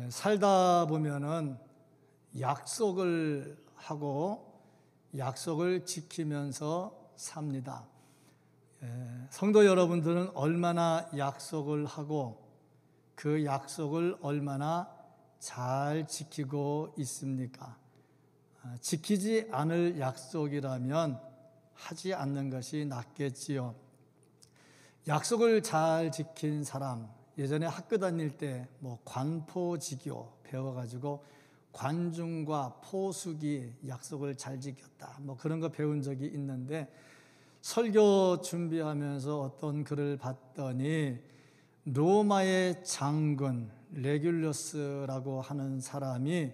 살다 보면은 약속을 하고 약속을 지키면서 삽니다. 성도 여러분들은 얼마나 약속을 하고 그 약속을 얼마나 잘 지키고 있습니까? 지키지 않을 약속이라면 하지 않는 것이 낫겠지요. 약속을 잘 지킨 사람, 예전에 학교 다닐 때 관포지교 배워가지고 관중과 포수기 약속을 잘 지켰다 그런 거 배운 적이 있는데, 설교 준비하면서 어떤 글을 봤더니 로마의 장군 레귤러스라고 하는 사람이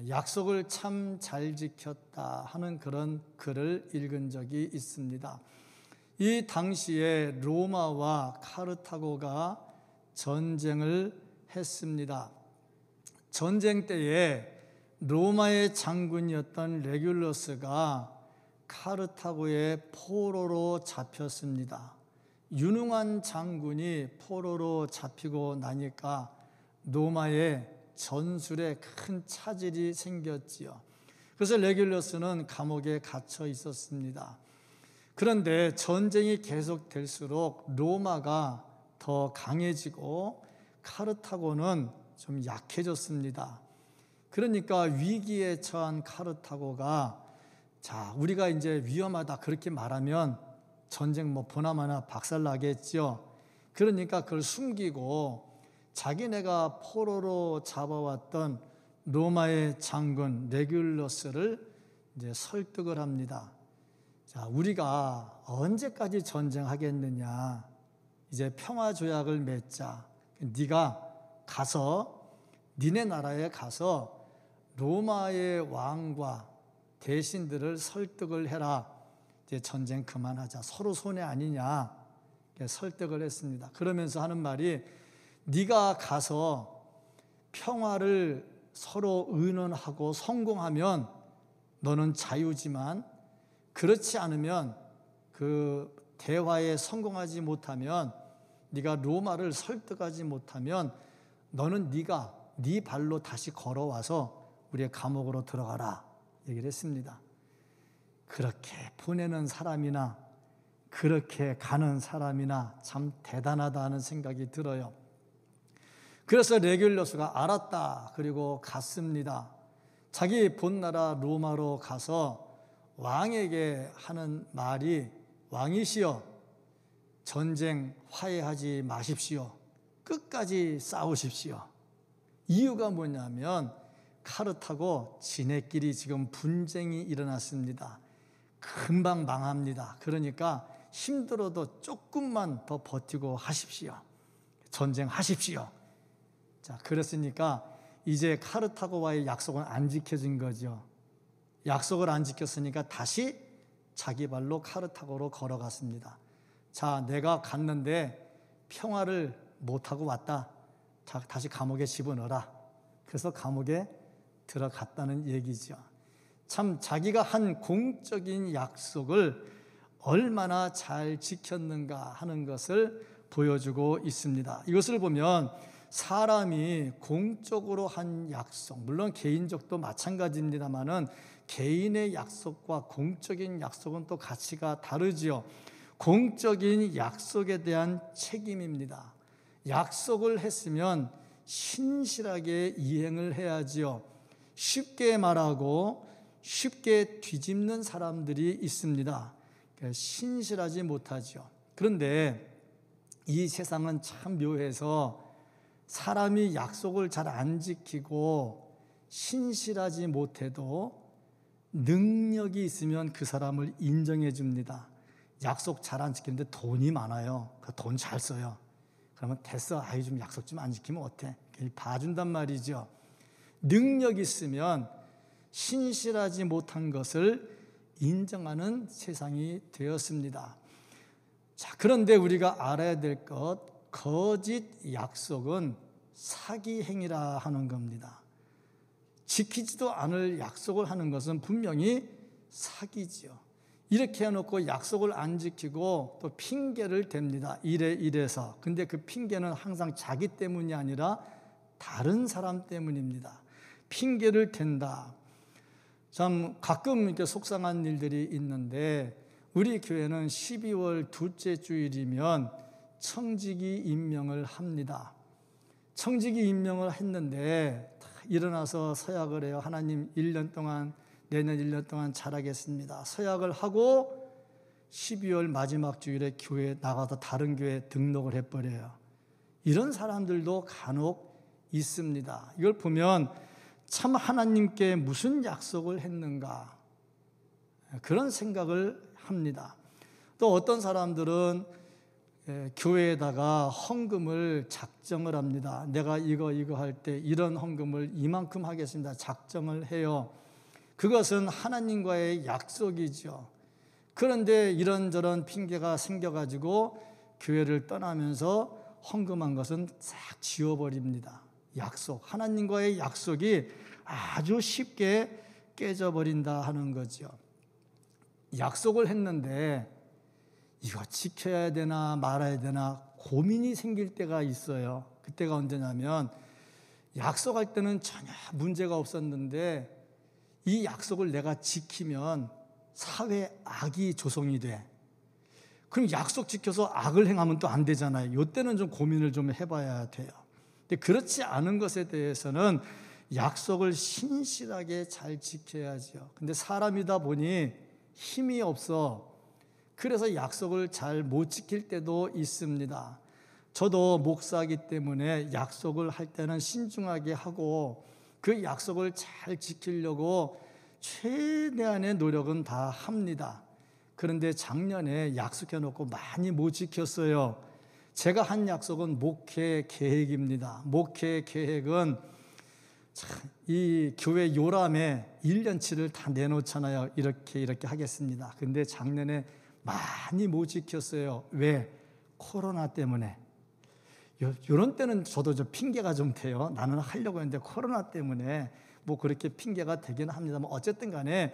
약속을 참 잘 지켰다 하는 그런 글을 읽은 적이 있습니다. 이 당시에 로마와 카르타고가 전쟁을 했습니다. 전쟁 때에 로마의 장군이었던 레귤러스가 카르타고의 포로로 잡혔습니다. 유능한 장군이 포로로 잡히고 나니까 로마의 전술에 큰 차질이 생겼지요. 그래서 레귤러스는 감옥에 갇혀 있었습니다. 그런데 전쟁이 계속될수록 로마가 더 강해지고 카르타고는 좀 약해졌습니다. 그러니까 위기에 처한 카르타고가 우리가 이제 위험하다 그렇게 말하면 전쟁 보나마나 박살나겠죠. 그러니까 그걸 숨기고 자기네가 포로로 잡아왔던 로마의 장군 레귤러스를 이제 설득을 합니다. 우리가 언제까지 전쟁하겠느냐? 이제 평화조약을 맺자. 네가 가서 니네 나라에 가서 로마의 왕과 대신들을 설득을 해라. 이제 전쟁 그만하자. 서로 손해 아니냐? 설득을 했습니다. 그러면서 하는 말이, 네가 가서 평화를 서로 의논하고 성공하면 너는 자유지만, 그렇지 않으면 그 대화에 성공하지 못하면, 네가 로마를 설득하지 못하면 너는 네 발로 다시 걸어와서 우리의 감옥으로 들어가라 얘기를 했습니다. 그렇게 보내는 사람이나 그렇게 가는 사람이나 참 대단하다 하는 생각이 들어요. 그래서 레귤러스가 알았다 그리고 갔습니다. 자기 본나라 로마로 가서 왕에게 하는 말이, 왕이시여, 전쟁 화해하지 마십시오. 끝까지 싸우십시오. 이유가 뭐냐면 카르타고 지네끼리 지금 분쟁이 일어났습니다. 금방 망합니다. 그러니까 힘들어도 조금만 더 버티고 하십시오. 전쟁하십시오. 그랬으니까 이제 카르타고와의 약속은 안 지켜진 거죠. 약속을 안 지켰으니까 다시 자기 발로 카르타고로 걸어갔습니다. 내가 갔는데 평화를 못하고 왔다. 다시 감옥에 집어넣어라. 그래서 감옥에 들어갔다는 얘기죠. 참 자기가 한 공적인 약속을 얼마나 잘 지켰는가 하는 것을 보여주고 있습니다. 이것을 보면 사람이 공적으로 한 약속, 물론 개인적도 마찬가지입니다만은 개인의 약속과 공적인 약속은 또 가치가 다르지요. 공적인 약속에 대한 책임입니다. 약속을 했으면 신실하게 이행을 해야지요. 쉽게 말하고 쉽게 뒤집는 사람들이 있습니다. 신실하지 못하죠. 그런데 이 세상은 참 묘해서 사람이 약속을 잘 안 지키고 신실하지 못해도 능력이 있으면 그 사람을 인정해 줍니다. 약속 잘 안 지키는데 돈이 많아요. 돈 잘 써요. 그러면 됐어. 좀 약속 좀 안 지키면 어때? 봐준단 말이죠. 능력 있으면 신실하지 못한 것을 인정하는 세상이 되었습니다. 그런데 우리가 알아야 될 것, 거짓 약속은 사기 행위라 하는 겁니다. 지키지도 않을 약속을 하는 것은 분명히 사기지요. 이렇게 해놓고 약속을 안 지키고 또 핑계를 댑니다. 이래서. 근데 그 핑계는 항상 자기 때문이 아니라 다른 사람 때문입니다. 핑계를 댄다. 참 가끔 이렇게 속상한 일들이 있는데 우리 교회는 12월 둘째 주일이면 청지기 임명을 합니다. 청지기 임명을 했는데 일어나서 서약을 해요. 하나님 1년 동안, 내년 1년 동안 잘하겠습니다. 서약을 하고 12월 마지막 주일에 교회에 나가서 다른 교회에 등록을 해버려요. 이런 사람들도 간혹 있습니다. 이걸 보면 참 하나님께 무슨 약속을 했는가 그런 생각을 합니다. 또 어떤 사람들은 교회에다가 헌금을 작정을 합니다. 내가 이거 할 때 이런 헌금을 이만큼 하겠습니다. 작정을 해요. 그것은 하나님과의 약속이죠. 그런데 이런저런 핑계가 생겨가지고 교회를 떠나면서 헌금한 것은 싹 지워버립니다. 약속, 하나님과의 약속이 아주 쉽게 깨져버린다 하는 거죠. 약속을 했는데 이거 지켜야 되나 말아야 되나 고민이 생길 때가 있어요. 그때가 언제냐면 약속할 때는 전혀 문제가 없었는데 이 약속을 내가 지키면 사회에 악이 조성이 돼. 그럼 약속 지켜서 악을 행하면 또 안 되잖아요. 이때는 좀 고민을 좀 해봐야 돼요. 근데 그렇지 않은 것에 대해서는 약속을 신실하게 잘 지켜야죠. 근데 사람이다 보니 힘이 없어. 그래서 약속을 잘 못 지킬 때도 있습니다. 저도 목사이기 때문에 약속을 할 때는 신중하게 하고 그 약속을 잘 지키려고 최대한의 노력은 다 합니다. 그런데 작년에 약속해놓고 많이 못 지켰어요. 제가 한 약속은 목회 계획입니다. 목회 계획은 이 교회 요람에 1년치를 다 내놓잖아요. 이렇게 하겠습니다. 근데 작년에 많이 못 지켰어요. 왜? 코로나 때문에. 이런 때는 저도 핑계가 좀 돼요. 나는 하려고 했는데 코로나 때문에 뭐 그렇게 핑계가 되긴 합니다만 어쨌든 간에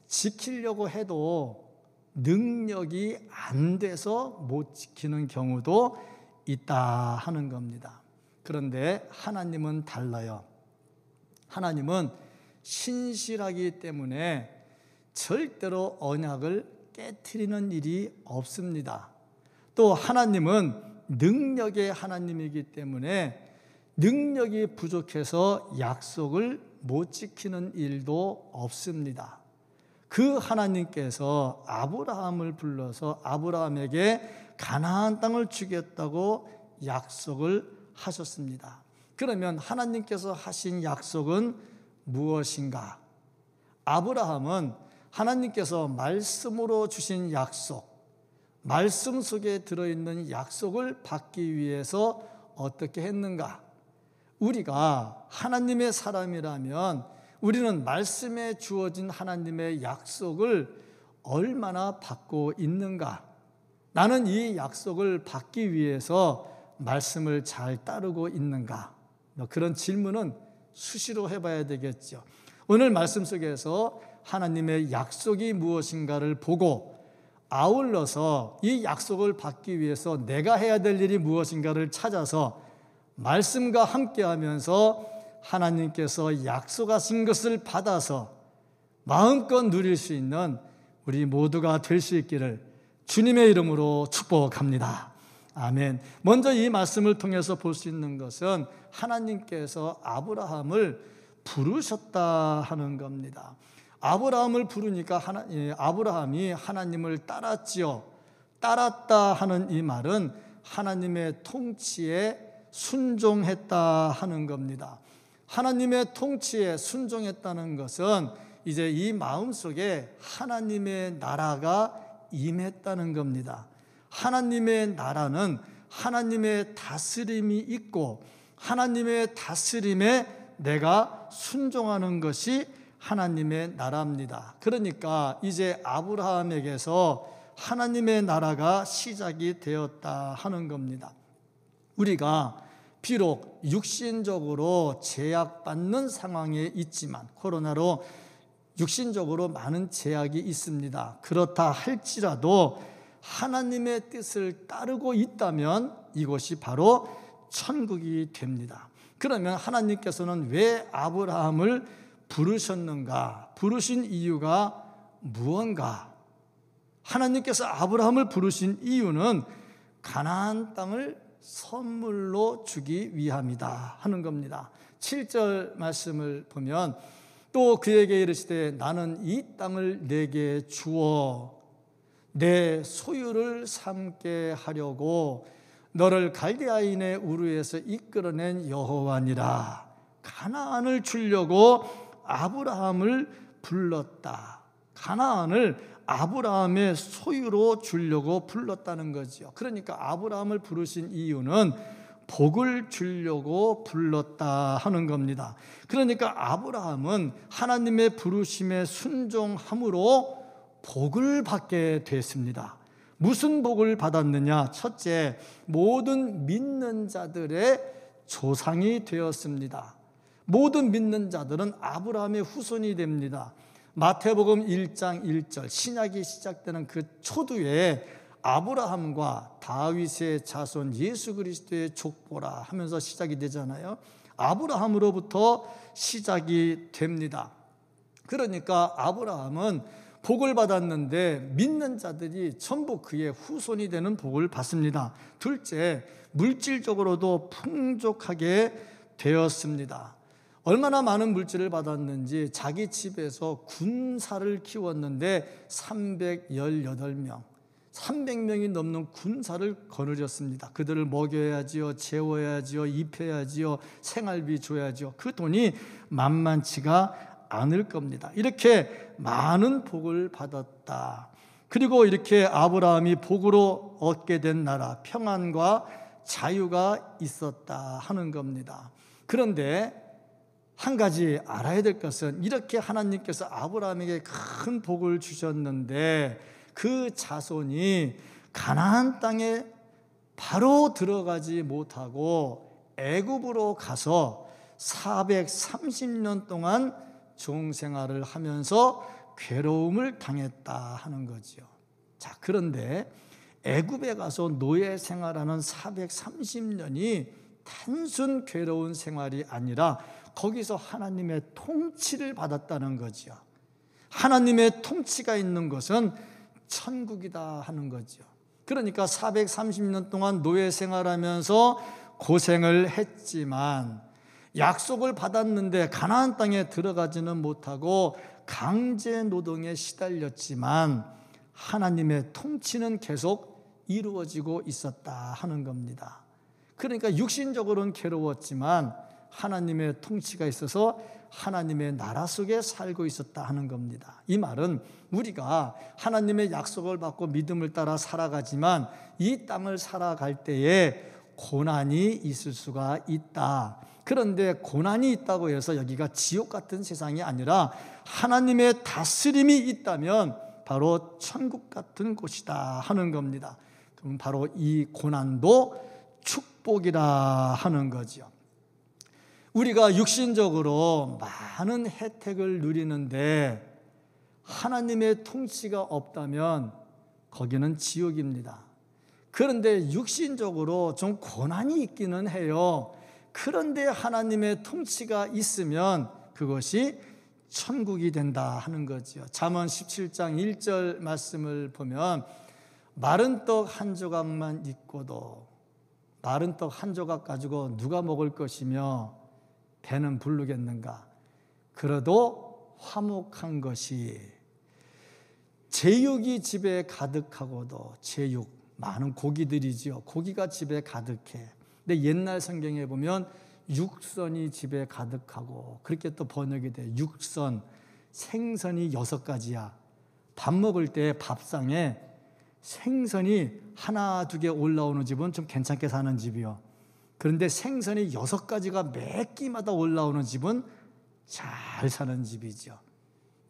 지키려고 해도 능력이 안 돼서 못 지키는 경우도 있다 하는 겁니다. 그런데 하나님은 달라요. 하나님은 신실하기 때문에 절대로 언약을 깨트리는 일이 없습니다. 또 하나님은 능력의 하나님이기 때문에 능력이 부족해서 약속을 못 지키는 일도 없습니다. 그 하나님께서 아브라함을 불러서 아브라함에게 가나안 땅을 주겠다고 약속을 하셨습니다. 그러면 하나님께서 하신 약속은 무엇인가? 아브라함은 하나님께서 말씀으로 주신 약속, 말씀 속에 들어있는 약속을 받기 위해서 어떻게 했는가? 우리가 하나님의 사람이라면 우리는 말씀에 주어진 하나님의 약속을 얼마나 받고 있는가? 나는 이 약속을 받기 위해서 말씀을 잘 따르고 있는가? 그런 질문은 수시로 해봐야 되겠죠. 오늘 말씀 속에서 하나님의 약속이 무엇인가를 보고 아울러서 이 약속을 받기 위해서 내가 해야 될 일이 무엇인가를 찾아서 말씀과 함께하면서 하나님께서 약속하신 것을 받아서 마음껏 누릴 수 있는 우리 모두가 될 수 있기를 주님의 이름으로 축복합니다. 아멘. 먼저 이 말씀을 통해서 볼 수 있는 것은 하나님께서 아브라함을 부르셨다 하는 겁니다. 아브라함을 부르니까 아브라함이 하나님을 따랐지요. 따랐다 하는 이 말은 하나님의 통치에 순종했다 하는 겁니다. 하나님의 통치에 순종했다는 것은 이제 이 마음속에 하나님의 나라가 임했다는 겁니다. 하나님의 나라는 하나님의 다스림이 있고 하나님의 다스림에 내가 순종하는 것이 하나님의 나라입니다. 그러니까 이제 아브라함에게서 하나님의 나라가 시작이 되었다 하는 겁니다. 우리가 비록 육신적으로 제약받는 상황에 있지만 코로나로 육신적으로 많은 제약이 있습니다. 그렇다 할지라도 하나님의 뜻을 따르고 있다면 이것이 바로 천국이 됩니다. 그러면 하나님께서는 왜 아브라함을 부르셨는가? 부르신 이유가 무언가? 하나님께서 아브라함을 부르신 이유는 가나안 땅을 선물로 주기 위함이다 하는 겁니다. 7절 말씀을 보면 또 그에게 이르시되 나는 이 땅을 내게 주어 내 소유를 삼게 하려고 너를 갈대아인의 우르에서 이끌어낸 여호와니라. 가나안을 주려고 아브라함을 불렀다. 가나안을 아브라함의 소유로 주려고 불렀다는 거죠. 그러니까 아브라함을 부르신 이유는 복을 주려고 불렀다 하는 겁니다. 그러니까 아브라함은 하나님의 부르심에 순종함으로 복을 받게 됐습니다. 무슨 복을 받았느냐? 첫째, 모든 믿는 자들의 조상이 되었습니다. 모든 믿는 자들은 아브라함의 후손이 됩니다. 마태복음 1장 1절 신약이 시작되는 그 초두에 아브라함과 다윗의 자손 예수 그리스도의 족보라 하면서 시작이 되잖아요. 아브라함으로부터 시작이 됩니다. 그러니까 아브라함은 복을 받았는데 믿는 자들이 전부 그의 후손이 되는 복을 받습니다. 둘째, 물질적으로도 풍족하게 되었습니다. 얼마나 많은 물질을 받았는지 자기 집에서 군사를 키웠는데 318명, 300명이 넘는 군사를 거느렸습니다. 그들을 먹여야지요, 재워야지요, 입혀야지요, 생활비 줘야지요. 그 돈이 만만치가 않을 겁니다. 이렇게 많은 복을 받았다. 그리고 이렇게 아브라함이 복으로 얻게 된 나라, 평안과 자유가 있었다 하는 겁니다. 그런데 한 가지 알아야 될 것은 이렇게 하나님께서 아브라함에게 큰 복을 주셨는데 그 자손이 가나안 땅에 바로 들어가지 못하고 애굽으로 가서 430년 동안 종생활을 하면서 괴로움을 당했다 하는 거죠. 자, 그런데 애굽에 가서 노예 생활하는 430년이 단순 괴로운 생활이 아니라 거기서 하나님의 통치를 받았다는 거죠. 하나님의 통치가 있는 것은 천국이다 하는 거죠. 그러니까 430년 동안 노예 생활하면서 고생을 했지만 약속을 받았는데 가나안 땅에 들어가지는 못하고 강제 노동에 시달렸지만 하나님의 통치는 계속 이루어지고 있었다 하는 겁니다. 그러니까 육신적으로는 괴로웠지만 하나님의 통치가 있어서 하나님의 나라 속에 살고 있었다 하는 겁니다. 이 말은 우리가 하나님의 약속을 받고 믿음을 따라 살아가지만 이 땅을 살아갈 때에 고난이 있을 수가 있다. 그런데 고난이 있다고 해서 여기가 지옥 같은 세상이 아니라 하나님의 다스림이 있다면 바로 천국 같은 곳이다 하는 겁니다. 그럼 바로 이 고난도 축복이라 하는 거죠. 우리가 육신적으로 많은 혜택을 누리는데 하나님의 통치가 없다면 거기는 지옥입니다. 그런데 육신적으로 좀 고난이 있기는 해요. 그런데 하나님의 통치가 있으면 그것이 천국이 된다 하는 거죠. 잠언 17장 1절 말씀을 보면 마른 떡 한 조각만 있고도 마른 떡 한 조각 가지고 누가 먹을 것이며 배는 부르겠는가? 그래도 화목한 것이 제육이 집에 가득하고도 제육 많은 고기들이지요. 고기가 집에 가득해. 근데 옛날 성경에 보면 육선이 집에 가득하고 그렇게 또 번역이 돼. 육선, 생선이 6가지야. 밥 먹을 때 밥상에 생선이 하나, 두 개 올라오는 집은 좀 괜찮게 사는 집이요. 그런데 생선이 6가지가 매 끼마다 올라오는 집은 잘 사는 집이죠.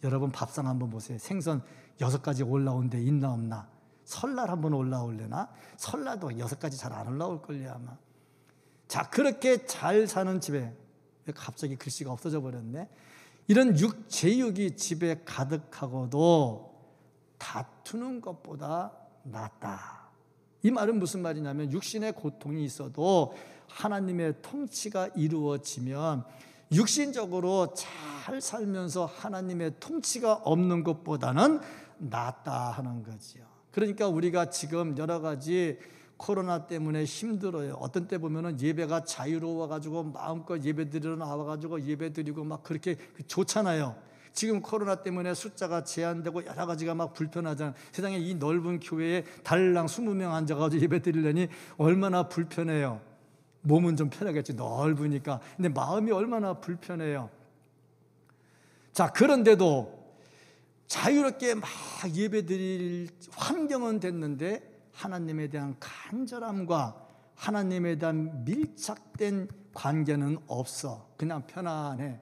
여러분 밥상 한번 보세요. 생선 6가지 올라온 데 있나 없나? 설날 한번 올라올려나? 설날도 6가지 잘 안 올라올걸요 아마. 자, 그렇게 잘 사는 집에 갑자기 글씨가 없어져 버렸네. 이런 제육이 집에 가득하고도 다투는 것보다 낫다. 이 말은 무슨 말이냐면 육신의 고통이 있어도 하나님의 통치가 이루어지면 육신적으로 잘 살면서 하나님의 통치가 없는 것보다는 낫다 하는 거지요. 그러니까 우리가 지금 여러 가지 코로나 때문에 힘들어요. 어떤 때 보면은 예배가 자유로워가지고 마음껏 예배 드리러 나와가지고 예배 드리고 막 그렇게 좋잖아요. 지금 코로나 때문에 숫자가 제한되고 여러 가지가 막 불편하잖아요. 세상에 이 넓은 교회에 달랑 20명 앉아가지고 예배 드리려니 얼마나 불편해요. 몸은 좀 편하겠지, 넓으니까. 근데 마음이 얼마나 불편해요. 자, 그런데도 자유롭게 막 예배 드릴 환경은 됐는데 하나님에 대한 간절함과 하나님에 대한 밀착된 관계는 없어. 그냥 편안해.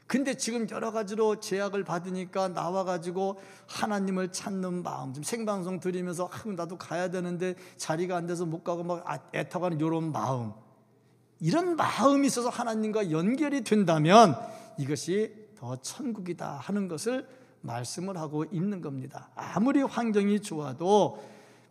근데 지금 여러 가지로 제약을 받으니까 나와가지고 하나님을 찾는 마음, 좀 생방송 드리면서 나도 가야 되는데 자리가 안 돼서 못 가고 막 애타가는 이런 마음, 이런 마음이 있어서 하나님과 연결이 된다면 이것이 더 천국이다 하는 것을 말씀을 하고 있는 겁니다. 아무리 환경이 좋아도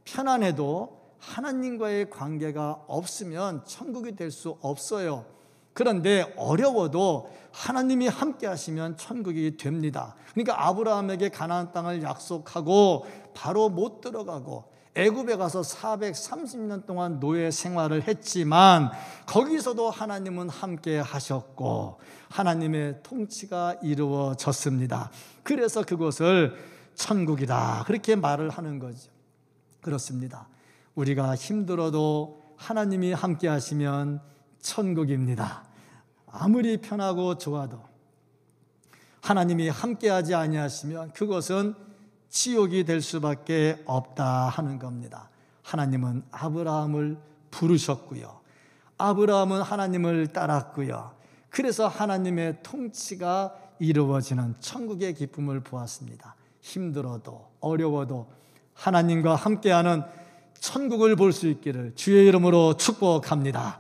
편안해도 하나님과의 관계가 없으면 천국이 될 수 없어요. 그런데 어려워도 하나님이 함께 하시면 천국이 됩니다. 그러니까 아브라함에게 가나안 땅을 약속하고 바로 못 들어가고 애굽에 가서 430년 동안 노예 생활을 했지만 거기서도 하나님은 함께 하셨고 하나님의 통치가 이루어졌습니다. 그래서 그곳을 천국이다 그렇게 말을 하는 거죠. 그렇습니다. 우리가 힘들어도 하나님이 함께 하시면 천국입니다. 아무리 편하고 좋아도 하나님이 함께하지 아니하시면 그것은 지옥이 될 수밖에 없다 하는 겁니다. 하나님은 아브라함을 부르셨고요. 아브라함은 하나님을 따랐고요. 그래서 하나님의 통치가 이루어지는 천국의 기쁨을 보았습니다. 힘들어도 어려워도 하나님과 함께하는 천국을 볼 수 있기를 주의 이름으로 축복합니다.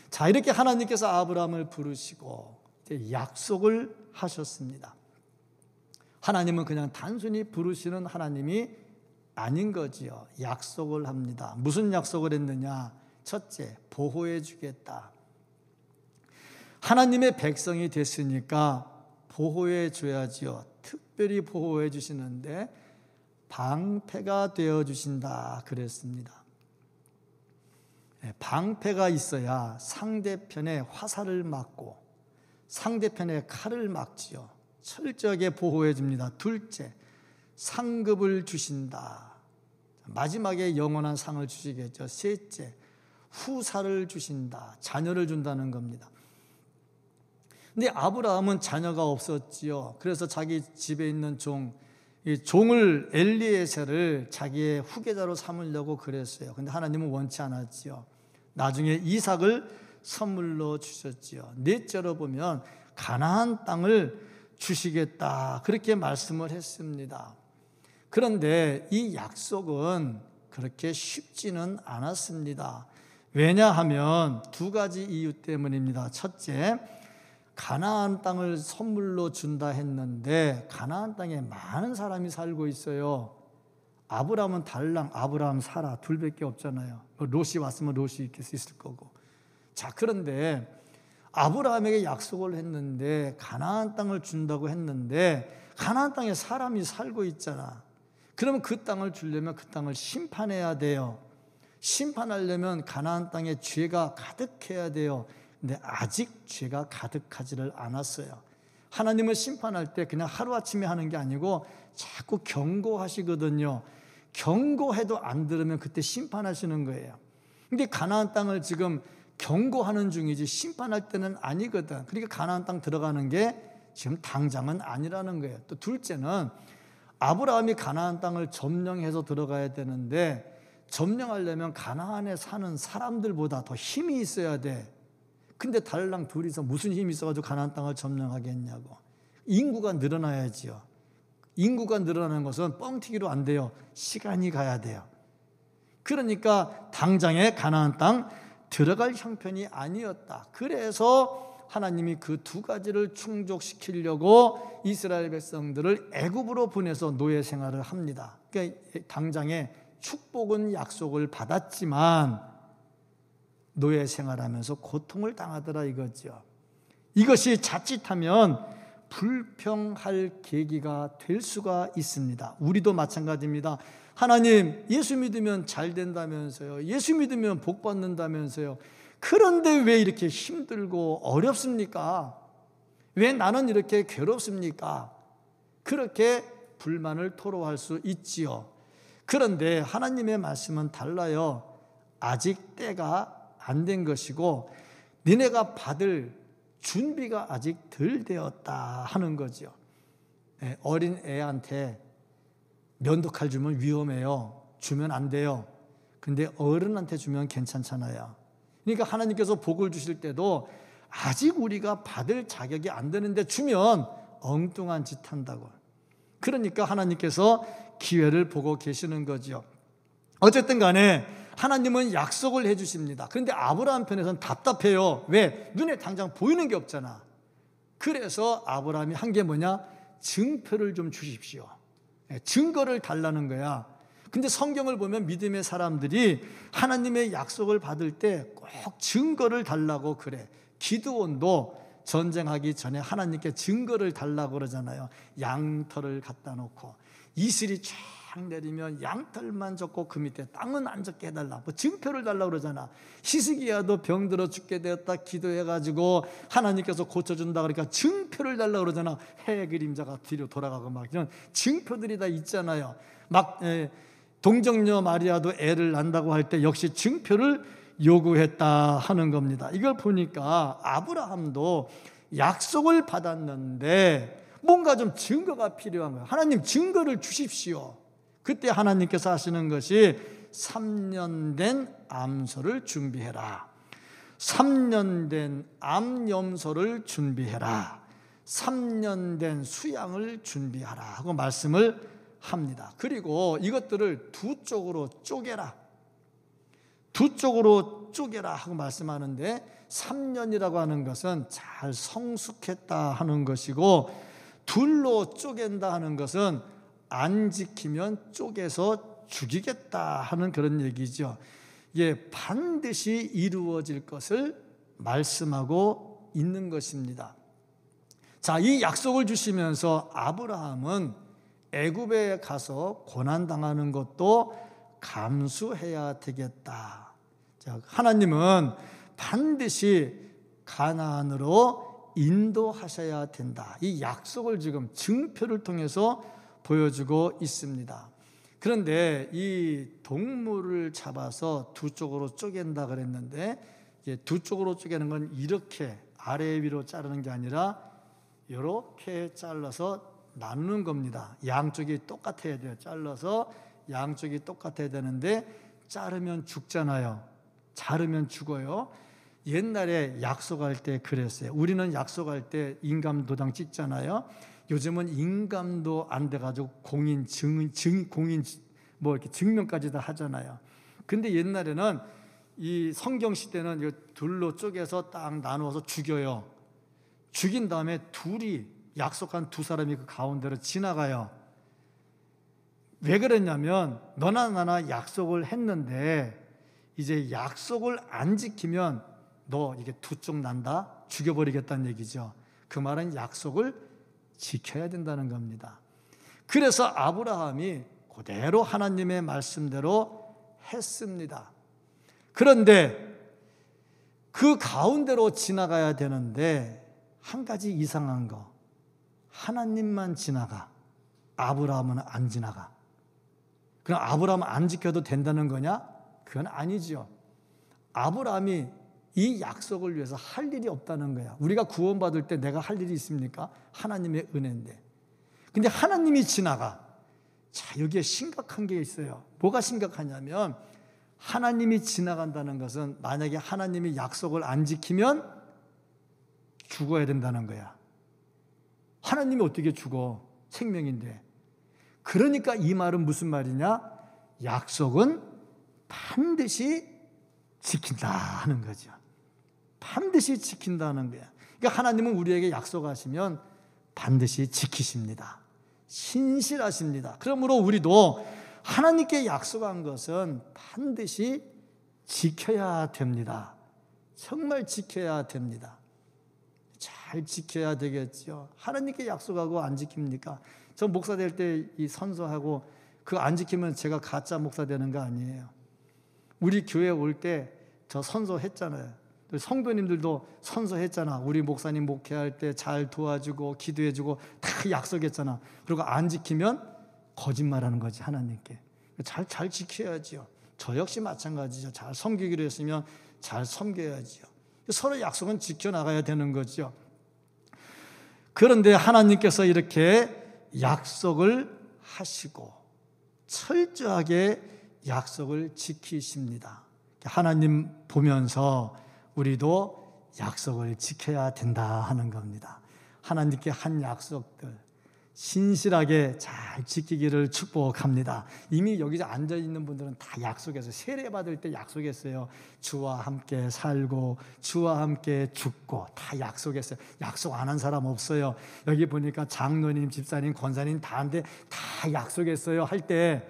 자, 이렇게 하나님께서 아브라함을 부르시고 약속을 하셨습니다. 하나님은 그냥 단순히 부르시는 하나님이 아닌 거지요. 약속을 합니다. 무슨 약속을 했느냐? 첫째, 보호해 주겠다. 하나님의 백성이 됐으니까 보호해 줘야지요. 특별히 보호해 주시는데 방패가 되어 주신다 그랬습니다. 방패가 있어야 상대편의 화살을 막고 상대편의 칼을 막지요. 철저하게 보호해 줍니다. 둘째, 상급을 주신다. 마지막에 영원한 상을 주시겠죠. 셋째, 후사를 주신다. 자녀를 준다는 겁니다. 근데 아브라함은 자녀가 없었지요. 그래서 자기 집에 있는 종을 엘리에셀을 자기의 후계자로 삼으려고 그랬어요. 근데 하나님은 원치 않았지요. 나중에 이삭을 선물로 주셨지요. 넷째로 보면 가나안 땅을 주시겠다 그렇게 말씀을 했습니다. 그런데 이 약속은 그렇게 쉽지는 않았습니다. 왜냐하면 두 가지 이유 때문입니다. 첫째, 가나안 땅을 선물로 준다 했는데 가나안 땅에 많은 사람이 살고 있어요. 아브라함은 달랑 아브라함 사라 둘밖에 없잖아요. 롯이 왔으면 롯이 있을 거고. 자, 그런데 아브라함에게 약속을 했는데 가나안 땅을 준다고 했는데 가나안 땅에 사람이 살고 있잖아. 그러면 그 땅을 주려면 그 땅을 심판해야 돼요. 심판하려면 가나안 땅에 죄가 가득해야 돼요. 근데 아직 죄가 가득하지를 않았어요. 하나님은 심판할 때 그냥 하루아침에 하는 게 아니고 자꾸 경고하시거든요. 경고해도 안 들으면 그때 심판하시는 거예요. 근데 가나안 땅을 지금 경고하는 중이지 심판할 때는 아니거든. 그러니까 가나안 땅 들어가는 게 지금 당장은 아니라는 거예요. 또 둘째는 아브라함이 가나안 땅을 점령해서 들어가야 되는데 점령하려면 가나안에 사는 사람들보다 더 힘이 있어야 돼. 근데 달랑 둘이서 무슨 힘이 있어가지고 가나안 땅을 점령하겠냐고. 인구가 늘어나야지요. 인구가 늘어나는 것은 뻥튀기로 안 돼요. 시간이 가야 돼요. 그러니까 당장에 가나안 땅 들어갈 형편이 아니었다. 그래서 하나님이 그 두 가지를 충족시키려고 이스라엘 백성들을 애굽으로 보내서 노예 생활을 합니다. 그러니까 당장에 축복은 약속을 받았지만 노예 생활하면서 고통을 당하더라 이거죠. 이것이 자칫하면 불평할 계기가 될 수가 있습니다. 우리도 마찬가지입니다. 하나님, 예수 믿으면 잘 된다면서요. 예수 믿으면 복 받는다면서요. 그런데 왜 이렇게 힘들고 어렵습니까? 왜 나는 이렇게 괴롭습니까? 그렇게 불만을 토로할 수 있지요. 그런데 하나님의 말씀은 달라요. 아직 때가 안 된 것이고 너네가 받을 준비가 아직 덜 되었다 하는 거죠. 어린 애한테 면도칼 주면 위험해요. 주면 안 돼요. 근데 어른한테 주면 괜찮잖아요. 그러니까 하나님께서 복을 주실 때도 아직 우리가 받을 자격이 안 되는데 주면 엉뚱한 짓 한다고. 그러니까 하나님께서 기회를 보고 계시는 거죠. 어쨌든 간에 하나님은 약속을 해 주십니다. 그런데 아브라함 편에서는 답답해요. 왜? 눈에 당장 보이는 게 없잖아. 그래서 아브라함이 한 게 뭐냐? 증표를 좀 주십시오. 증거를 달라는 거야. 근데 성경을 보면 믿음의 사람들이 하나님의 약속을 받을 때 꼭 증거를 달라고 그래. 기드온도 전쟁하기 전에 하나님께 증거를 달라고 그러잖아요. 양털을 갖다 놓고 이슬이 쫙 내리면 양털만 젖고 그 밑에 땅은 안 젖게 해달라. 뭐 증표를 달라고 그러잖아. 히스기야도 병들어 죽게 되었다 기도해가지고 하나님께서 고쳐준다 그러니까 증표를 달라고 그러잖아. 해 그림자가 뒤로 돌아가고 막 이런 증표들이 다 있잖아요. 막 동정녀 마리아도 애를 낳는다고 할 때 역시 증표를 요구했다 하는 겁니다. 이걸 보니까 아브라함도 약속을 받았는데 뭔가 좀 증거가 필요한 거예요. 하나님 증거를 주십시오. 그때 하나님께서 하시는 것이 3년 된 암소를 준비해라. 3년 된 암염소를 준비해라. 3년 된 수양을 준비하라 하고 말씀을 합니다. 그리고 이것들을 두 쪽으로 쪼개라. 두 쪽으로 쪼개라 하고 말씀하는데 3년이라고 하는 것은 잘 성숙했다 하는 것이고 둘로 쪼갠다 하는 것은 안 지키면 쪼개서 죽이겠다 하는 그런 얘기죠. 예, 반드시 이루어질 것을 말씀하고 있는 것입니다. 자, 이 약속을 주시면서 아브라함은 애굽에 가서 고난당하는 것도 감수해야 되겠다. 자, 하나님은 반드시 가나안으로 인도하셔야 된다. 이 약속을 지금 증표를 통해서 보여주고 있습니다. 그런데 이 동물을 잡아서 두 쪽으로 쪼갠다 그랬는데 두 쪽으로 쪼개는 건 이렇게 아래 위로 자르는 게 아니라 이렇게 잘라서 나누는 겁니다. 양쪽이 똑같아야 돼요. 잘라서 양쪽이 똑같아야 되는데 자르면 죽잖아요. 자르면 죽어요. 옛날에 약속할 때 그랬어요. 우리는 약속할 때 인감 도장 찍잖아요. 요즘은 인감도 안 돼가지고 공인 뭐 이렇게 증명까지 다 하잖아요. 근데 옛날에는 이 성경 시대는 이거 둘로 쪼개서 딱 나누어서 죽여요. 죽인 다음에 둘이 약속한 두 사람이 그 가운데로 지나가요. 왜 그랬냐면 너나 나나 약속을 했는데 이제 약속을 안 지키면 너 이게 두 쪽 난다 죽여버리겠다는 얘기죠. 그 말은 약속을 지켜야 된다는 겁니다. 그래서 아브라함이 그대로 하나님의 말씀대로 했습니다. 그런데 그 가운데로 지나가야 되는데 한 가지 이상한 거, 하나님만 지나가, 아브라함은 안 지나가. 그럼 아브라함은 안 지켜도 된다는 거냐? 그건 아니죠. 아브라함이 이 약속을 위해서 할 일이 없다는 거야. 우리가 구원받을 때 내가 할 일이 있습니까? 하나님의 은혜인데. 근데 하나님이 지나가. 자, 여기에 심각한 게 있어요. 뭐가 심각하냐면 하나님이 지나간다는 것은 만약에 하나님이 약속을 안 지키면 죽어야 된다는 거야. 하나님이 어떻게 죽어? 생명인데. 그러니까 이 말은 무슨 말이냐? 약속은 반드시 지킨다 하는 거죠. 반드시 지킨다는 거야. 그러니까 하나님은 우리에게 약속하시면 반드시 지키십니다. 신실하십니다. 그러므로 우리도 하나님께 약속한 것은 반드시 지켜야 됩니다. 정말 지켜야 됩니다. 잘 지켜야 되겠죠. 하나님께 약속하고 안 지킵니까? 저 목사 될 때 이 선서하고 그거 안 지키면 제가 가짜 목사 되는 거 아니에요. 우리 교회 올 때 저 선서했잖아요. 성도님들도 선서했잖아. 우리 목사님 목회할 때 잘 도와주고 기도해주고 다 약속했잖아. 그리고 안 지키면 거짓말하는 거지, 하나님께. 잘 지켜야지요. 저 역시 마찬가지죠. 잘 섬기기로 했으면 잘 섬겨야지요. 서로 약속은 지켜나가야 되는 거죠. 그런데 하나님께서 이렇게 약속을 하시고 철저하게 약속을 지키십니다. 하나님 보면서 우리도 약속을 지켜야 된다 하는 겁니다. 하나님께 한 약속들 신실하게 잘 지키기를 축복합니다. 이미 여기서 앉아있는 분들은 다 약속해서 세례받을 때 약속했어요. 주와 함께 살고 주와 함께 죽고 다 약속했어요. 약속 안 한 사람 없어요. 여기 보니까 장로님, 집사님, 권사님 다 한데 다 약속했어요. 할 때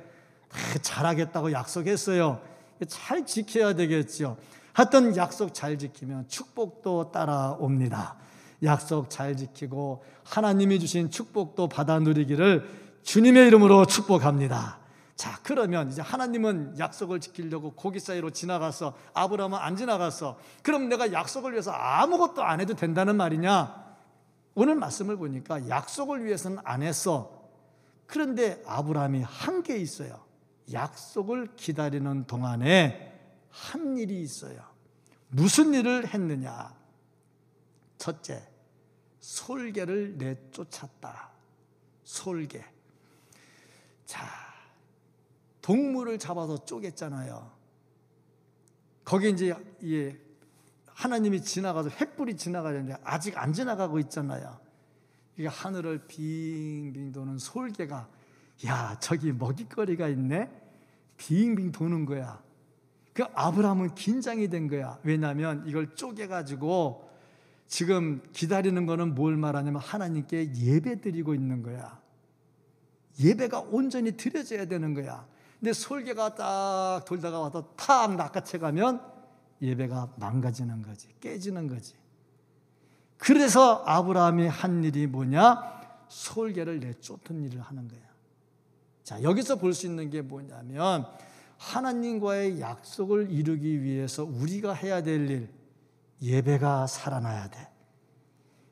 다 잘하겠다고 약속했어요. 잘 지켜야 되겠죠. 하여튼 약속 잘 지키면 축복도 따라옵니다. 약속 잘 지키고 하나님이 주신 축복도 받아 누리기를 주님의 이름으로 축복합니다. 자, 그러면 이제 하나님은 약속을 지키려고 고기 사이로 지나갔어. 아브라함은 안 지나갔어. 그럼 내가 약속을 위해서 아무것도 안 해도 된다는 말이냐? 오늘 말씀을 보니까 약속을 위해서는 안 했어. 그런데 아브라함이 한 게 있어요. 약속을 기다리는 동안에 한 일이 있어요. 무슨 일을 했느냐? 첫째, 솔개를 내쫓았다. 솔개. 자, 동물을 잡아서 쪼갰잖아요. 거기 이제 하나님이 지나가서 횃불이 지나가는데 아직 안 지나가고 있잖아요. 이게 하늘을 빙빙 도는 솔개가, 야, 저기 먹잇거리가 있네? 빙빙 도는 거야. 그 아브라함은 긴장이 된 거야. 왜냐하면 이걸 쪼개가지고 지금 기다리는 거는 뭘 말하냐면 하나님께 예배 드리고 있는 거야. 예배가 온전히 드려져야 되는 거야. 근데 솔개가 딱 돌다가 와서 탁 낚아채 가면 예배가 망가지는 거지, 깨지는 거지. 그래서 아브라함이 한 일이 뭐냐? 솔개를 내쫓은 일을 하는 거야. 자, 여기서 볼 수 있는 게 뭐냐면 하나님과의 약속을 이루기 위해서 우리가 해야 될 일, 예배가 살아나야 돼.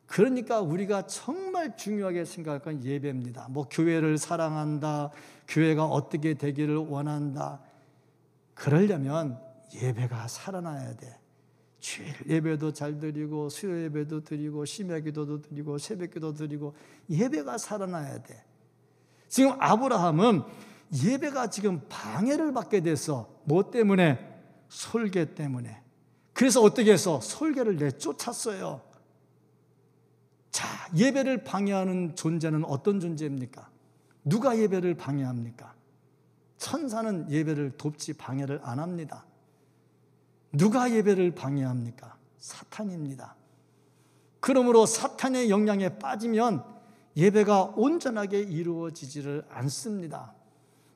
그러니까 우리가 정말 중요하게 생각할 건 예배입니다. 뭐 교회를 사랑한다, 교회가 어떻게 되기를 원한다. 그러려면 예배가 살아나야 돼. 주일 예배도 잘 드리고 수요 예배도 드리고 심야 기도도 드리고 새벽 기도 드리고 예배가 살아나야 돼. 지금 아브라함은 예배가 지금 방해를 받게 됐어. 뭐 때문에? 솔개 때문에. 그래서 어떻게 해서 솔개를 내쫓았어요. 자, 예배를 방해하는 존재는 어떤 존재입니까? 누가 예배를 방해합니까? 천사는 예배를 돕지 방해를 안 합니다. 누가 예배를 방해합니까? 사탄입니다. 그러므로 사탄의 영향에 빠지면 예배가 온전하게 이루어지지를 않습니다.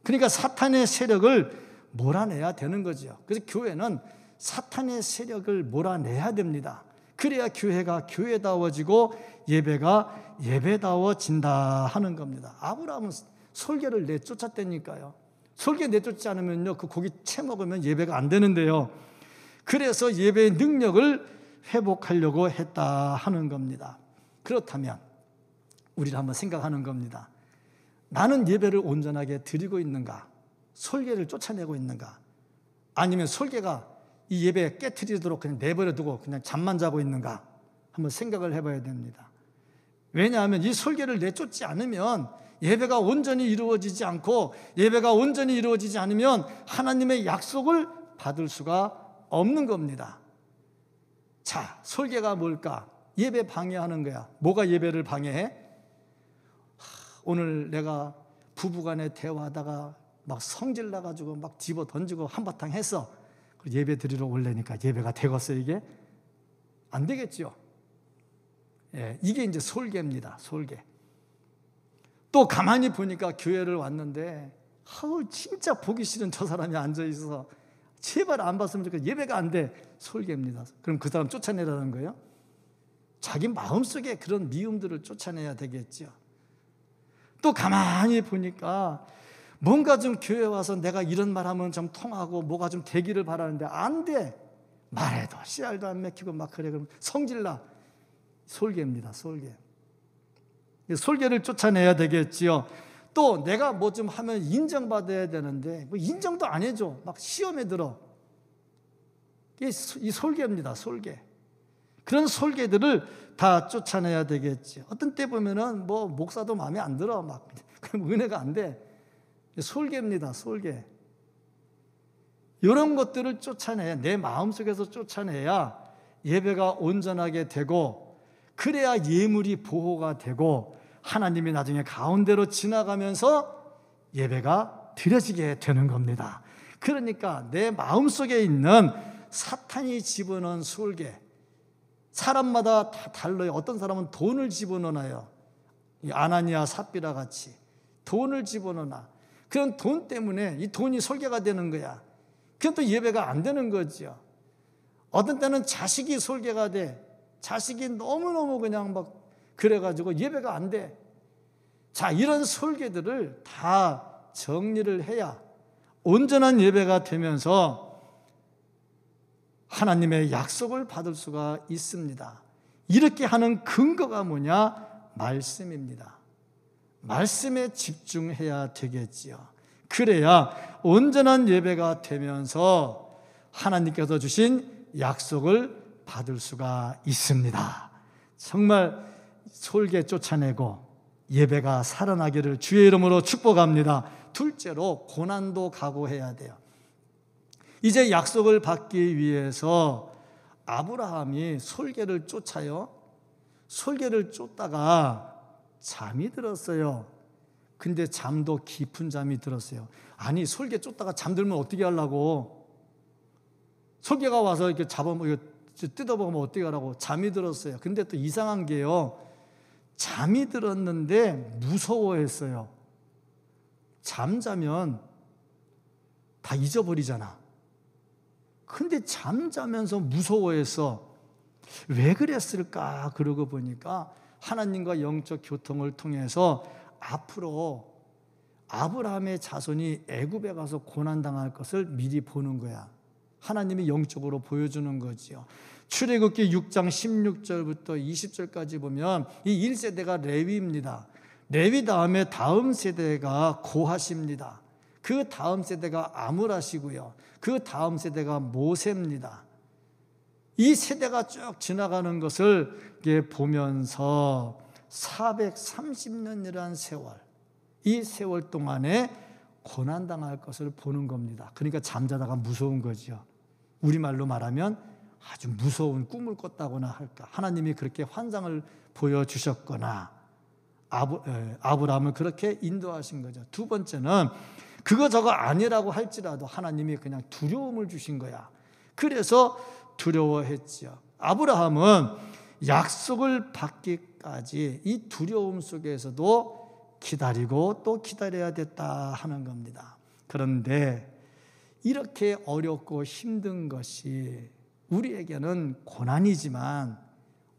그러니까 사탄의 세력을 몰아내야 되는 거죠. 그래서 교회는 사탄의 세력을 몰아내야 됩니다. 그래야 교회가 교회다워지고 예배가 예배다워진다 하는 겁니다. 아브라함은 솔개를 내쫓았다니까요. 솔개 내쫓지 않으면요, 그 고기 채 먹으면 예배가 안 되는데요. 그래서 예배의 능력을 회복하려고 했다 하는 겁니다. 그렇다면 우리를 한번 생각하는 겁니다. 나는 예배를 온전하게 드리고 있는가? 솔개를 쫓아내고 있는가? 아니면 솔개가 이 예배에 깨트리도록 그냥 내버려두고 그냥 잠만 자고 있는가? 한번 생각을 해봐야 됩니다. 왜냐하면 이 솔개를 내쫓지 않으면 예배가 온전히 이루어지지 않고, 예배가 온전히 이루어지지 않으면 하나님의 약속을 받을 수가 없는 겁니다. 자, 솔개가 뭘까? 예배 방해하는 거야. 뭐가 예배를 방해해? 오늘 내가 부부간에 대화하다가 막 성질 나가지고 막 집어 던지고 한바탕 했어. 예배 드리러 올래니까 예배가 되겠어? 이게? 안 되겠죠. 예, 이게 이제 솔개입니다. 솔개. 또 가만히 보니까 교회를 왔는데 진짜 보기 싫은 저 사람이 앉아있어서 제발 안 봤으면 좋겠어. 예배가 안 돼. 솔개입니다. 그럼 그 사람 쫓아내라는 거예요? 자기 마음속에 그런 미움들을 쫓아내야 되겠죠. 또 가만히 보니까 뭔가 좀 교회 와서 내가 이런 말하면 좀 통하고 뭐가 좀 되기를 바라는데 안 돼. 말해도 씨알도 안 맥히고 막 그래. 그럼 성질나. 솔개입니다. 솔개. 솔개를 쫓아내야 되겠지요. 또 내가 뭐 좀 하면 인정받아야 되는데 뭐 인정도 안 해줘. 막 시험에 들어. 이 솔개입니다. 솔개. 그런 솔개들을 다 쫓아내야 되겠지. 어떤 때 보면은 뭐 목사도 마음에 안 들어. 막 그럼 은혜가 안 돼. 솔개입니다. 솔개. 이런 것들을 쫓아내야, 내 마음속에서 쫓아내야 예배가 온전하게 되고, 그래야 예물이 보호가 되고 하나님이 나중에 가운데로 지나가면서 예배가 드려지게 되는 겁니다. 그러니까 내 마음속에 있는 사탄이 집어넣은 솔개, 사람마다 다 달라요. 어떤 사람은 돈을 집어넣어요. 아나니아 삽비라 같이 돈을 집어넣어. 그런 돈 때문에 이 돈이 솔개가 되는 거야. 그럼 또 예배가 안 되는 거죠. 어떤 때는 자식이 솔개가 돼. 자식이 너무너무 그냥 막 그래가지고 예배가 안 돼. 자, 이런 솔개들을 다 정리를 해야 온전한 예배가 되면서 하나님의 약속을 받을 수가 있습니다. 이렇게 하는 근거가 뭐냐? 말씀입니다. 말씀에 집중해야 되겠지요. 그래야 온전한 예배가 되면서 하나님께서 주신 약속을 받을 수가 있습니다. 정말 솔개 쫓아내고 예배가 살아나기를 주의 이름으로 축복합니다. 둘째로 고난도 각오해야 돼요. 이제 약속을 받기 위해서 아브라함이 솔개를 쫓아요. 솔개를 쫓다가 잠이 들었어요. 근데 잠도 깊은 잠이 들었어요. 아니, 솔개 쫓다가 잠들면 어떻게 하려고? 솔개가 와서 이렇게 뜯어먹으면 어떻게 하라고? 잠이 들었어요. 근데 또 이상한 게요, 잠이 들었는데 무서워했어요. 잠자면 다 잊어버리잖아. 근데 잠자면서 무서워했어. 왜 그랬을까? 그러고 보니까 하나님과 영적 교통을 통해서 앞으로 아브라함의 자손이 애굽에 가서 고난당할 것을 미리 보는 거야. 하나님이 영적으로 보여주는 거지요. 출애굽기 6장 16절부터 20절까지 보면 이 1세대가 레위입니다. 레위 다음에 다음 세대가 고핫입니다. 그 다음 세대가 아므라시고요. 그 다음 세대가 모세입니다. 이 세대가 쭉 지나가는 것을 보면서 430년이라는 세월, 이 세월 동안에 고난당할 것을 보는 겁니다. 그러니까 잠자다가 무서운 거죠. 우리말로 말하면 아주 무서운 꿈을 꿨다거나 할까. 하나님이 그렇게 환상을 보여주셨거나 아브라함을 그렇게 인도하신 거죠. 두 번째는 그거 저거 아니라고 할지라도 하나님이 그냥 두려움을 주신 거야. 그래서 두려워했죠. 아브라함은 약속을 받기까지 이 두려움 속에서도 기다리고 또 기다려야 됐다 하는 겁니다. 그런데 이렇게 어렵고 힘든 것이 우리에게는 고난이지만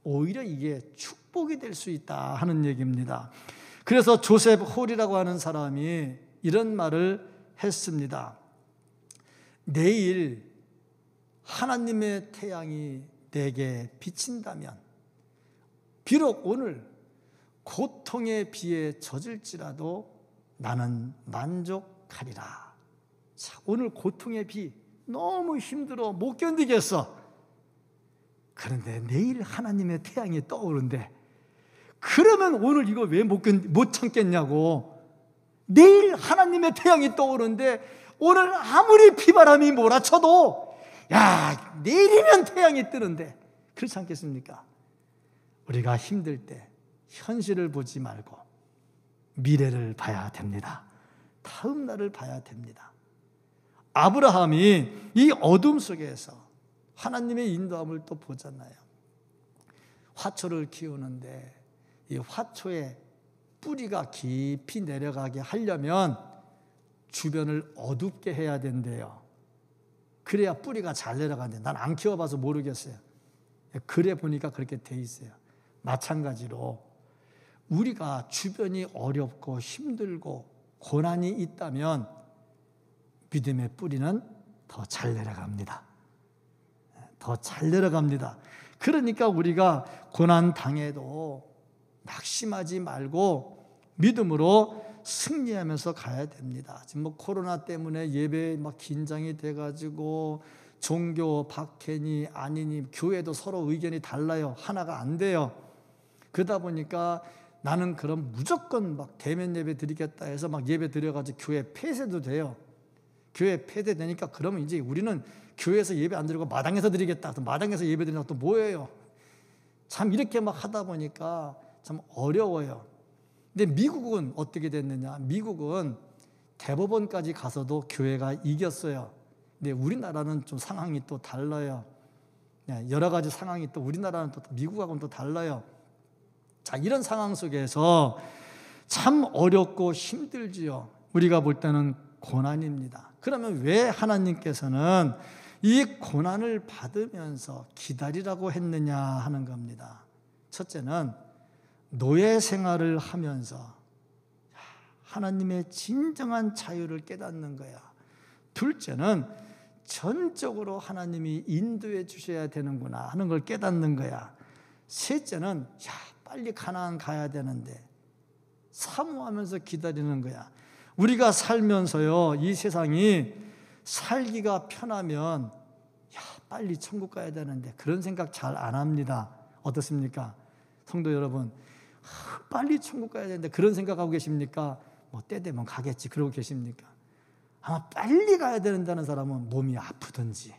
오히려 이게 축복이 될 수 있다 하는 얘기입니다. 그래서 조셉 홀이라고 하는 사람이 이런 말을 했습니다. 내일 하나님의 태양이 내게 비친다면 비록 오늘 고통의 비에 젖을지라도 나는 만족하리라. 자, 오늘 고통의 비 너무 힘들어 못 견디겠어. 그런데 내일 하나님의 태양이 떠오른대. 그러면 오늘 이거 왜 못 참겠냐고. 내일 하나님의 태양이 떠오른데 오늘 아무리 비바람이 몰아쳐도 야, 내일이면 태양이 뜨는데 그렇지 않겠습니까? 우리가 힘들 때 현실을 보지 말고 미래를 봐야 됩니다. 다음 날을 봐야 됩니다. 아브라함이 이 어둠 속에서 하나님의 인도함을 또 보잖아요. 화초를 키우는데 이 화초에 뿌리가 깊이 내려가게 하려면 주변을 어둡게 해야 된대요. 그래야 뿌리가 잘 내려간대. 난 안 키워봐서 모르겠어요. 그래 보니까 그렇게 돼 있어요. 마찬가지로 우리가 주변이 어렵고 힘들고 고난이 있다면 믿음의 뿌리는 더 잘 내려갑니다. 더 잘 내려갑니다. 그러니까 우리가 고난 당해도 낙심하지 말고 믿음으로 승리하면서 가야 됩니다. 지금 뭐 코로나 때문에 예배에 막 긴장이 돼가지고 종교 박해니 아니니 교회도 서로 의견이 달라요. 하나가 안 돼요. 그러다 보니까 나는 그럼 무조건 막 대면 예배 드리겠다 해서 막 예배 드려가지고 교회 폐쇄도 돼요. 교회 폐쇄되니까 그러면 이제 우리는 교회에서 예배 안 드리고 마당에서 드리겠다. 마당에서 예배 드리는 것도 뭐예요? 참 이렇게 막 하다 보니까 참 어려워요. 근데 미국은 어떻게 됐느냐? 미국은 대법원까지 가서도 교회가 이겼어요. 근데 우리나라는 좀 상황이 또 달라요. 여러 가지 상황이 또 우리나라는 또 미국하고는 또 달라요. 자, 이런 상황 속에서 참 어렵고 힘들지요. 우리가 볼 때는 고난입니다. 그러면 왜 하나님께서는 이 고난을 받으면서 기다리라고 했느냐 하는 겁니다. 첫째는 노예 생활을 하면서 하나님의 진정한 자유를 깨닫는 거야. 둘째는 전적으로 하나님이 인도해 주셔야 되는구나 하는 걸 깨닫는 거야. 셋째는 빨리 가나안 가야 되는데 사모하면서 기다리는 거야. 우리가 살면서요, 이 세상이 살기가 편하면 빨리 천국 가야 되는데 그런 생각 잘 안 합니다. 어떻습니까? 성도 여러분, 빨리 천국 가야 되는데 그런 생각하고 계십니까? 뭐 때 되면 가겠지 그러고 계십니까? 아마 빨리 가야 된다는 사람은 몸이 아프든지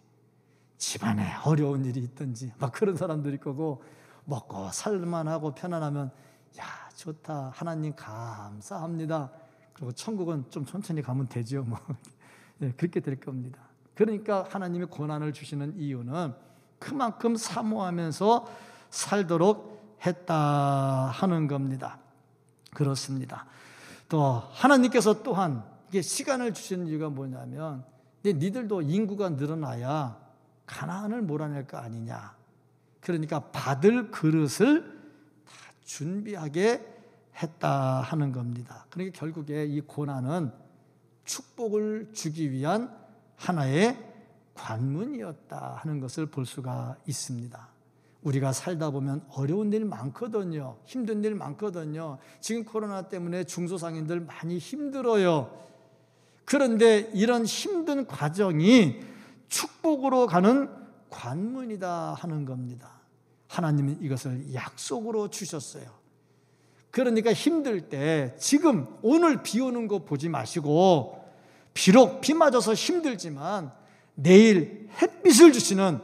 집안에 어려운 일이 있든지 막 그런 사람들일 거고, 먹고 살만하고 편안하면 좋다, 하나님 감사합니다, 그리고 천국은 좀 천천히 가면 되죠 뭐. 네, 그렇게 될 겁니다. 그러니까 하나님이 고난을 주시는 이유는 그만큼 사모하면서 살도록 했다 하는 겁니다. 그렇습니다. 또 하나님께서 또한 이게 시간을 주시는 이유가 뭐냐면, 니들도 인구가 늘어나야 가나안을 몰아낼 거 아니냐. 그러니까 받을 그릇을 다 준비하게 했다 하는 겁니다. 그러니까 결국에 이 고난은 축복을 주기 위한 하나의 관문이었다 하는 것을 볼 수가 있습니다. 우리가 살다 보면 어려운 일 많거든요. 힘든 일 많거든요. 지금 코로나 때문에 중소상인들 많이 힘들어요. 그런데 이런 힘든 과정이 축복으로 가는 관문이다 하는 겁니다. 하나님은 이것을 약속으로 주셨어요. 그러니까 힘들 때 지금 오늘 비 오는 거 보지 마시고, 비록 비 맞아서 힘들지만 내일 햇빛을 주시는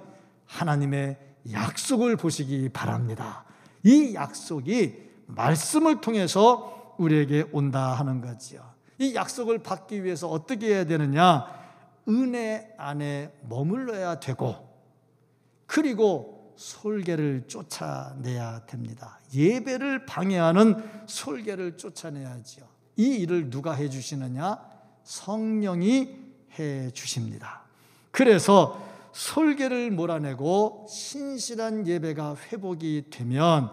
하나님의 약속을 보시기 바랍니다. 이 약속이 말씀을 통해서 우리에게 온다 하는 거지요. 이 약속을 받기 위해서 어떻게 해야 되느냐? 은혜 안에 머물러야 되고, 그리고 솔개를 쫓아내야 됩니다. 예배를 방해하는 솔개를 쫓아내야지요. 이 일을 누가 해 주시느냐? 성령이 해 주십니다. 그래서 솔개를 몰아내고 신실한 예배가 회복이 되면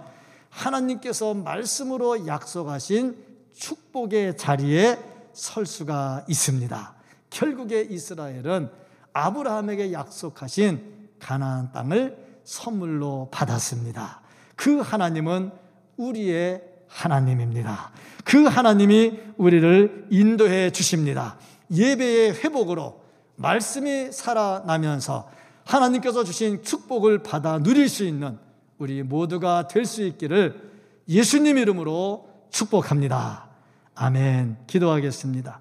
하나님께서 말씀으로 약속하신 축복의 자리에 설 수가 있습니다. 결국에 이스라엘은 아브라함에게 약속하신 가나안 땅을 선물로 받았습니다. 그 하나님은 우리의 하나님입니다. 그 하나님이 우리를 인도해 주십니다. 예배의 회복으로 말씀이 살아나면서 하나님께서 주신 축복을 받아 누릴 수 있는 우리 모두가 될 수 있기를 예수님 이름으로 축복합니다. 아멘. 기도하겠습니다.